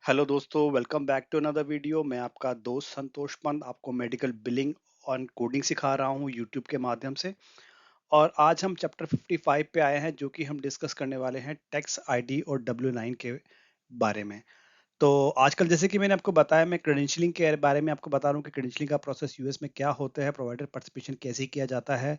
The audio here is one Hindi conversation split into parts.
हेलो दोस्तों, welcome back to another video. मैं आपका दोस्त संतोष पंत आपको मेडिकल बिलिंग और कोडिंग सिखा रहा हूँ यूट्यूब के माध्यम से। और आज हम चैप्टर 55 पे आए हैं, जो कि हम डिस्कस करने वाले हैं टैक्स आईडी और W9 के बारे में। तो आजकल जैसे कि मैंने आपको बताया, मैं क्रेडेंशियलिंग के बारे में आपको बता रहा हूँ कि क्रेडेंशियलिंग का प्रोसेस यूएस में क्या होता है, प्रोवाइडर पार्टिसिपेशन कैसे किया जाता है।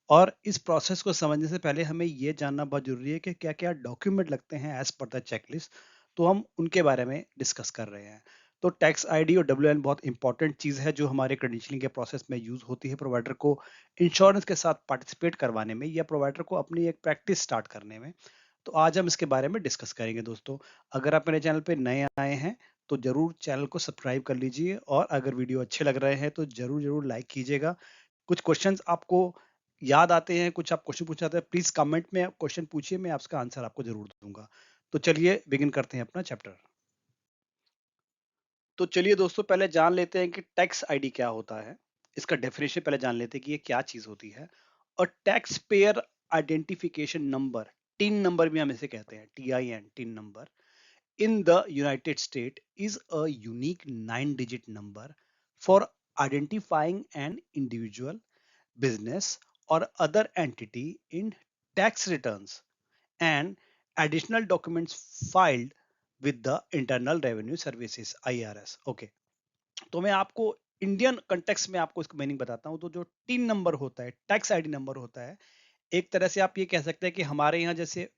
और इस प्रोसेस को समझने से पहले हमें ये जानना बहुत जरूरी है कि क्या क्या डॉक्यूमेंट लगते हैं एज पर द चेकलिस्ट। तो हम उनके बारे में डिस्कस कर रहे हैं। तो टैक्स आईडी और WN बहुत इंपॉर्टेंट चीज़ है, जो हमारे क्रेडेंशियलिंग के प्रोसेस में यूज होती है प्रोवाइडर को इंश्योरेंस के साथ पार्टिसिपेट करवाने में, या प्रोवाइडर को अपनी एक प्रैक्टिस स्टार्ट करने में। तो आज हम इसके बारे में डिस्कस करेंगे दोस्तों। अगर आप मेरे चैनल पे नए आए हैं तो जरूर चैनल को सब्सक्राइब कर लीजिए, और अगर वीडियो अच्छे लग रहे हैं तो जरूर जरूर लाइक कीजिएगा। कुछ क्वेश्चंस आपको याद आते हैं, कुछ आप क्वेश्चन पूछ जाते हैं, प्लीज कमेंट में क्वेश्चन पूछिए, मैं आपका आंसर आपको जरूर दूंगा। तो चलिए बिगिन करते हैं अपना चैप्टर। तो चलिए दोस्तों, पहले जान लेते हैं कि टैक्स आईडी क्या होता है। इसका डेफिनेशन पहले जान लेते हैं कि ये क्या चीज होती है। और tax payer identification number, tin number भी हम इसे कहते हैं, TIN, tin number, in the United States is a unique 9-digit number for identifying an individual, business, or other entity in tax returns and additional documents filed with the Internal Revenue Services IRS. Okay, तो मैं आपको इंडियन कंटेक्स्ट में आपको इसका मीनिंग बताता हूँ। तो जो टिन नंबर होता है, टैक्स आईडी नंबर होता है, एक तरह से आप ये कह सकते हैं कि हमारे यहाँ जैसे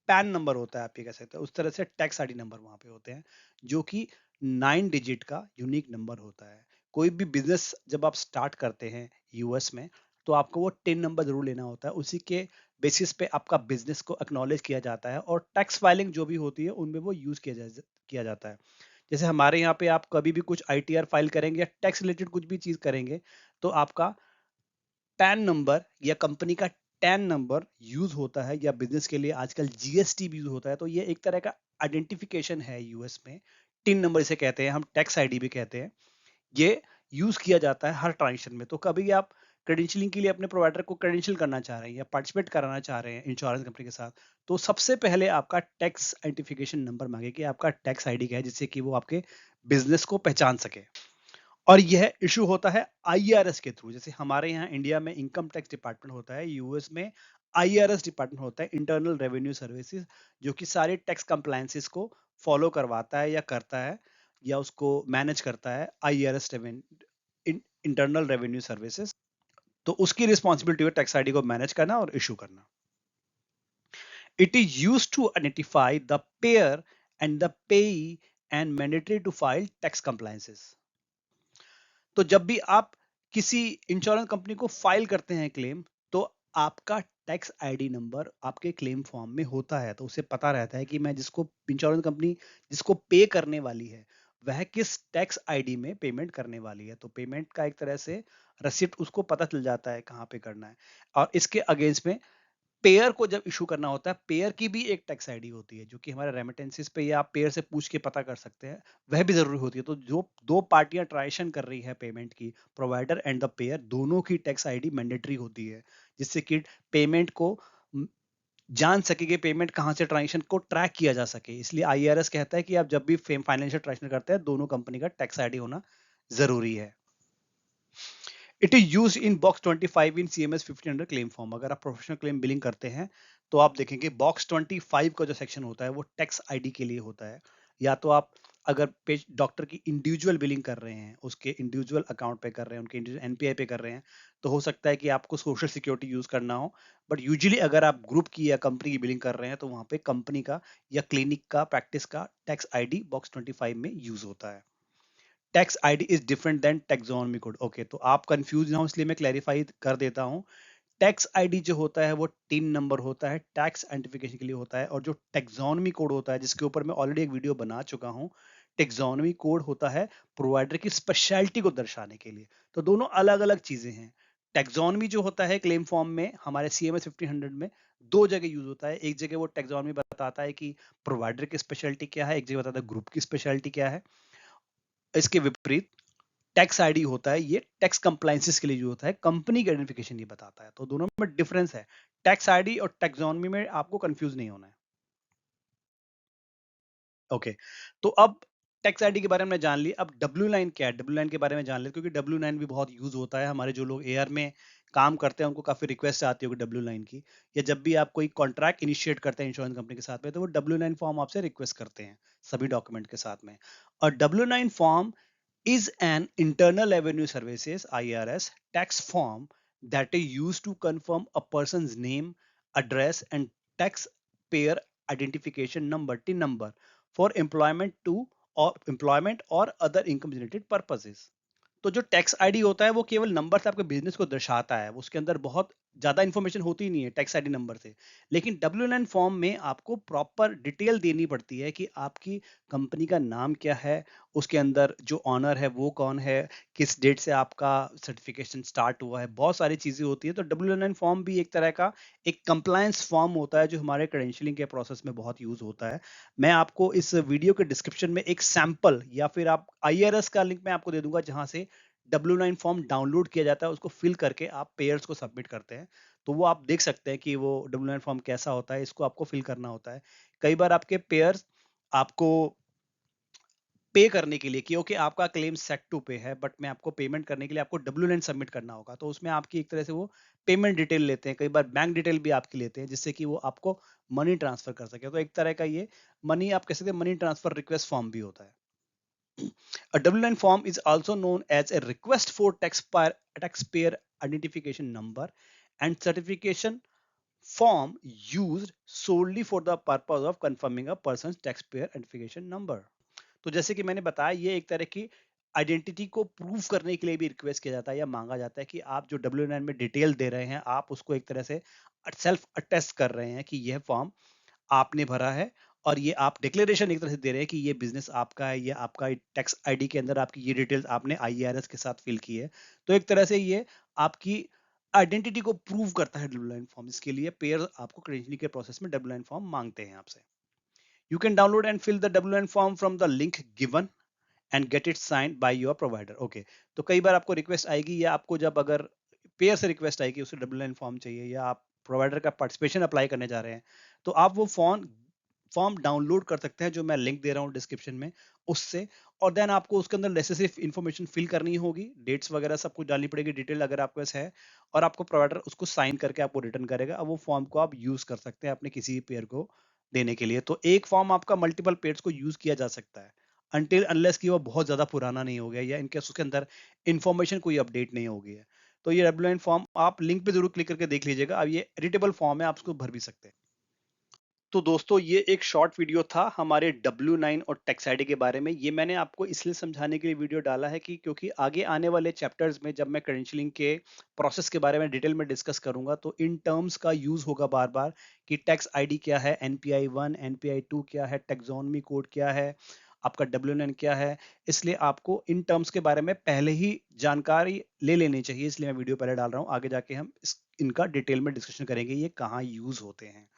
पैन नंबर होता है, आप ये कह सकते हैं, उस तरह से टैक्स आईडी नंबर वहां पे होते हैं, जो कि 9 डिजिट का यूनिक नंबर होता है। कोई भी बिजनेस जब आप स्टार्ट करते हैं यूएस में, तो आपको वो टिन नंबर जरूर लेना होता है। उसी के बेसिस पे आपका बिजनेस को एक्नॉलेज किया जाता है, और टैक्स फाइलिंग जो भी होती है उनमें वो यूज किया जाता है। जैसे हमारे यहाँ पे आप कभी भी कुछ ITR फाइल करेंगे या टैक्स रिलेटेड कुछ भी चीज करेंगे, तो आपका पैन नंबर या कंपनी का टैन नंबर यूज होता है, या बिजनेस के लिए आजकल GST भी यूज होता है। तो ये एक तरह का आइडेंटिफिकेशन है यूएस में। टिन नंबर इसे कहते हैं, हम टैक्स आईडी भी कहते हैं। ये यूज किया जाता है हर ट्रांजेक्शन में। तो कभी आप क्रेडेंशियलिंग के लिए अपने प्रोवाइडर को क्रेडेंशियल करना चाह रहे हैं या पार्टिसिपेट कराना चाह रहे हैं इंश्योरेंस कंपनी के साथ, तो सबसे पहले आपका टैक्स आइडेंटिफिकेशन नंबर मांगेगी, आपका टैक्स आईडी क्या है, जिससे कि वो आपके बिजनेस को पहचान सके। और यह इशू होता है IRS के थ्रू। जैसे हमारे यहाँ इंडिया में इनकम टैक्स डिपार्टमेंट होता है, यूएस में IRS डिपार्टमेंट होता है, इंटरनल रेवेन्यू सर्विसेज, जो कि सारे टैक्स कंप्लायंसेस को फॉलो करवाता है या करता है, या उसको मैनेज करता है। IRS इंटरनल रेवेन्यू सर्विसेज, तो उसकी रिस्पॉन्सिबिलिटी है टैक्स आईडी को मैनेज करना और इशू करना। It is use to identify the payer and the payee and mandatory to file tax compliances. तो जब भी आप किसी इंश्योरेंस कंपनी को फाइल करते हैं क्लेम, तो आपका टैक्स आईडी नंबर आपके क्लेम फॉर्म में होता है। तो उसे पता रहता है कि मैं जिसको इंश्योरेंस कंपनी जिसको पे करने वाली है, वह किस टैक्स आईडी में पेमेंट करने वाली है। तो पेमेंट का एक तरह से रसीद उसको पता चल जाता है कहाँ पे करना है। और इसके अगेंस्ट में पेयर को जब इशू करना होता है, पेयर की भी एक टैक्स आईडी होती है, जो कि हमारे रेमिटेंसेस पे या आप पेयर से पूछ के पता कर सकते हैं, वह भी जरूरी होती है। तो जो दो पार्टियां ट्रांजेक्शन कर रही है पेमेंट की, प्रोवाइडर एंड द पेयर, दोनों की टैक्स आईडी मैंडेटरी होती है, जिससे कि पेमेंट को जान सके कि पेमेंट कहां से ट्रांजेक्शन को ट्रैक किया जा सके। इसलिए IRS कहता है कि आप जब भी फाइनेंशियल ट्रांजेक्शन करते हैं, दोनों कंपनी का टैक्स आईडी होना जरूरी है। It is use in box 25 in CMS 1500 claim form. अगर आप प्रोफेशनल क्लेम बिलिंग करते हैं, तो आप देखेंगे बॉक्स 25 का जो सेक्शन होता है वो टैक्स आईडी के लिए होता है। या तो आप अगर पेज डॉक्टर की इंडिविजुअल बिलिंग कर रहे हैं, उसके इंडिविजुअल अकाउंट पे कर रहे हैं, उनके इंडिविजुअल NPI पे कर रहे हैं, तो हो सकता है कि आपको सोशल सिक्योरिटी यूज करना हो। बट यूजुअली अगर आप ग्रुप की या कंपनी की बिलिंग कर रहे हैं, तो वहां पे कंपनी का या क्लिनिक का प्रैक्टिस का टैक्स आईडी बॉक्स 25 में यूज होता है। Tax ID is different than taxonomy code. Okay, तो आप कंफ्यूज ना हो इसलिए मैं क्लैरिफाई कर देता हूं। टैक्स आईडी जो होता है वो टिन नंबर होता है, टैक्स आइडेंटिफिकेशन के लिए होता है। और जो टैक्सोनॉमी कोड होता है, जिसके ऊपर मैं ऑलरेडी एक वीडियो बना चुका हूं, टैक्सोनॉमी कोड होता है प्रोवाइडर की स्पेशलिटी को दर्शाने के लिए। तो दोनों अलग अलग चीजें हैं। टैक्सोनॉमी जो होता है क्लेम फॉर्म में हमारे CMS 1500 में दो जगह यूज होता है। एक जगह वो टैक्सोनॉमी बताता है कि प्रोवाइडर की स्पेशलिटी क्या है, एक जगह बताता है ग्रुप की स्पेशलिटी क्या है। इसके विपरीत टैक्स आईडी होता है, ये टैक्स कंप्लायंसेस के लिए जो होता है, कंपनी का आइडेंटिफिकेशन ये बताता है। तो दोनों में डिफरेंस है। टैक्स आईडी और टैक्सोनॉमी में आपको कंफ्यूज नहीं होना है। ओके, तो अब टैक्स आईडी के बारे में जान ली, अब डब्ल्यू लाइन क्या है, डब्ल्यू लाइन के बारे में जान ले, क्योंकि डब्ल्यू लाइन भी बहुत यूज होता है। हमारे जो लोग एआर में काम करते हैं उनको काफी रिक्वेस्ट आती होगी डब्ल्यू लाइन की, या जब भी आप कोई कॉन्ट्रैक्ट इनिशिएट करते हैं इंश्योरेंस कंपनी के साथ में, तो वो डब्ल्यू लाइन फॉर्म आपसे रिक्वेस्ट करते हैं सभी डॉक्यूमेंट के साथ में। और W line form is an Internal Revenue Services IRS tax form that is used to confirm a person's name, address, and taxpayer identification number (TIN number) for employment or other income generated purposes. तो जो टैक्स आईडी होता है वो केवल नंबर से आपके बिजनेस को दर्शाता है, उसके अंदर बहुत ज्यादा इंफॉर्मेशन होती नहीं है टैक्स आईडी नंबर से। लेकिन W9 फॉर्म में आपको प्रॉपर डिटेल देनी पड़ती है कि आपकी कंपनी का नाम क्या है, उसके अंदर जो ऑनर है वो कौन है, किस डेट से आपका सर्टिफिकेशन स्टार्ट हुआ है, बहुत सारी चीजें होती है। तो W9 फॉर्म भी एक तरह का एक कंप्लायंस फॉर्म होता है जो हमारे क्रेडेंशियलिंग के प्रोसेस में बहुत यूज होता है। मैं आपको इस वीडियो के डिस्क्रिप्शन में एक सैंपल या फिर आप IRS का लिंक मैं आपको दे दूंगा जहां से W9 फॉर्म डाउनलोड किया जाता है, उसको फिल करके आप पेयर्स को सबमिट करते हैं। तो वो आप देख सकते हैं कि वो W9 फॉर्म कैसा होता है, इसको आपको फिल करना होता है। कई बार आपके पेयर्स आपको पे करने के लिए कि ओके आपका क्लेम सेट टू पे है, बट मैं आपको पेमेंट करने के लिए आपको W9 सबमिट करना होगा, तो उसमें आपकी एक तरह से वो पेमेंट डिटेल लेते हैं, कई बार बैंक डिटेल भी आपकी लेते हैं, जिससे कि वो आपको मनी ट्रांसफर कर सके। तो एक तरह का ये मनी आप कह सकते हैं मनी ट्रांसफर रिक्वेस्ट फॉर्म भी होता है। A W9 form is also known as a request for taxpayer identification number and certification form used solely for the purpose of confirming a person's taxpayer identification number. तो जैसे कि मैंने बताया ये एक तरह की आइडेंटिटी को प्रूव करने के लिए भी रिक्वेस्ट किया जाता है या मांगा जाता है कि आप जो W9 में डिटेल दे रहे हैं आप उसको एक तरह से सेल्फ अटेस्ट कर रहे हैं कि यह फॉर्म आपने भरा है, और ये आप डिक्लेरेशन एक तरह से दे रहे हैं कि ये बिजनेस आपका है, ये आपका टैक्स आईडी के अंदर आपकी ये डिटेल्स आपने आईआरएस के साथ फिल की है। तो एक तरह से ये आपकी आइडेंटिटी को प्रूव करता है W9 फॉर्म। इसके लिए पेयर आपको क्रेडेंशियलिंग के प्रोसेस में W9 फॉर्म मांगते हैं आपसे। You can download and fill the W9 form from the link given and get it signed by your provider. Okay, तो कई बार आपको रिक्वेस्ट आएगी या आपको जब अगर पेयर से रिक्वेस्ट आएगी उसे W9 फॉर्म चाहिए या आप प्रोवाइडर का पार्टिसिपेशन अप्लाई करने जा रहे हैं, तो आप वो फॉर्म डाउनलोड कर सकते हैं जो मैं लिंक दे रहा हूँ डिस्क्रिप्शन में उससे। और देन आपको उसके अंदर नेसेसरी इंफॉर्मेशन फिल करनी होगी, डेट्स वगैरह सब कुछ डालनी पड़ेगी, डिटेल अगर आपके पास है, और आपको प्रोवाइडर उसको साइन करके आपको रिटर्न करेगा। अब वो फॉर्म को आप यूज कर सकते हैं अपने किसी पेयर को देने के लिए। तो एक फॉर्म आपका मल्टीपल पेयर्स को यूज किया जा सकता है अनटिल अनलेस कि वो बहुत ज्यादा पुराना नहीं हो गया या इनकेस उसके अंदर इंफॉर्मेशन कोई अपडेट नहीं हो गई है। तो ये W9 फॉर्म आप लिंक पे जरूर क्लिक करके देख लीजिएगा। अब ये एडिटेबल फॉर्म है, आप उसको भर भी सकते हैं। तो दोस्तों ये एक शॉर्ट वीडियो था हमारे W9 और टैक्स आईडी के बारे में। ये मैंने आपको इसलिए समझाने के लिए वीडियो डाला है कि क्योंकि आगे आने वाले चैप्टर्स में जब मैं क्रेडेंशियलिंग के प्रोसेस के बारे में डिटेल में डिस्कस करूंगा तो इन टर्म्स का यूज होगा बार बार कि टैक्स आईडी क्या है, NPI 1 NPI 2 क्या है, टैक्सोनॉमी कोड क्या है, आपका W9 क्या है। इसलिए आपको इन टर्म्स के बारे में पहले ही जानकारी ले लेनी चाहिए, इसलिए मैं वीडियो पहले डाल रहा हूँ। आगे जाके हम इनका डिटेल में डिस्कशन करेंगे ये कहाँ यूज होते हैं।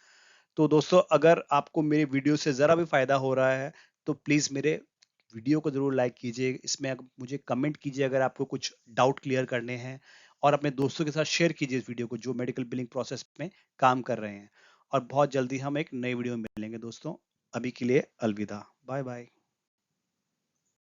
तो दोस्तों अगर आपको मेरे वीडियो से ज़रा भी फ़ायदा हो रहा है तो प्लीज़ मेरे वीडियो को ज़रूर लाइक कीजिए, इसमें मुझे कमेंट कीजिए अगर आपको कुछ डाउट क्लियर करने हैं, और अपने दोस्तों के साथ शेयर कीजिए इस वीडियो को जो मेडिकल बिलिंग प्रोसेस में काम कर रहे हैं। और बहुत जल्दी हम एक नई वीडियो में मिलेंगे दोस्तों। अभी के लिए अलविदा, बाय बाय।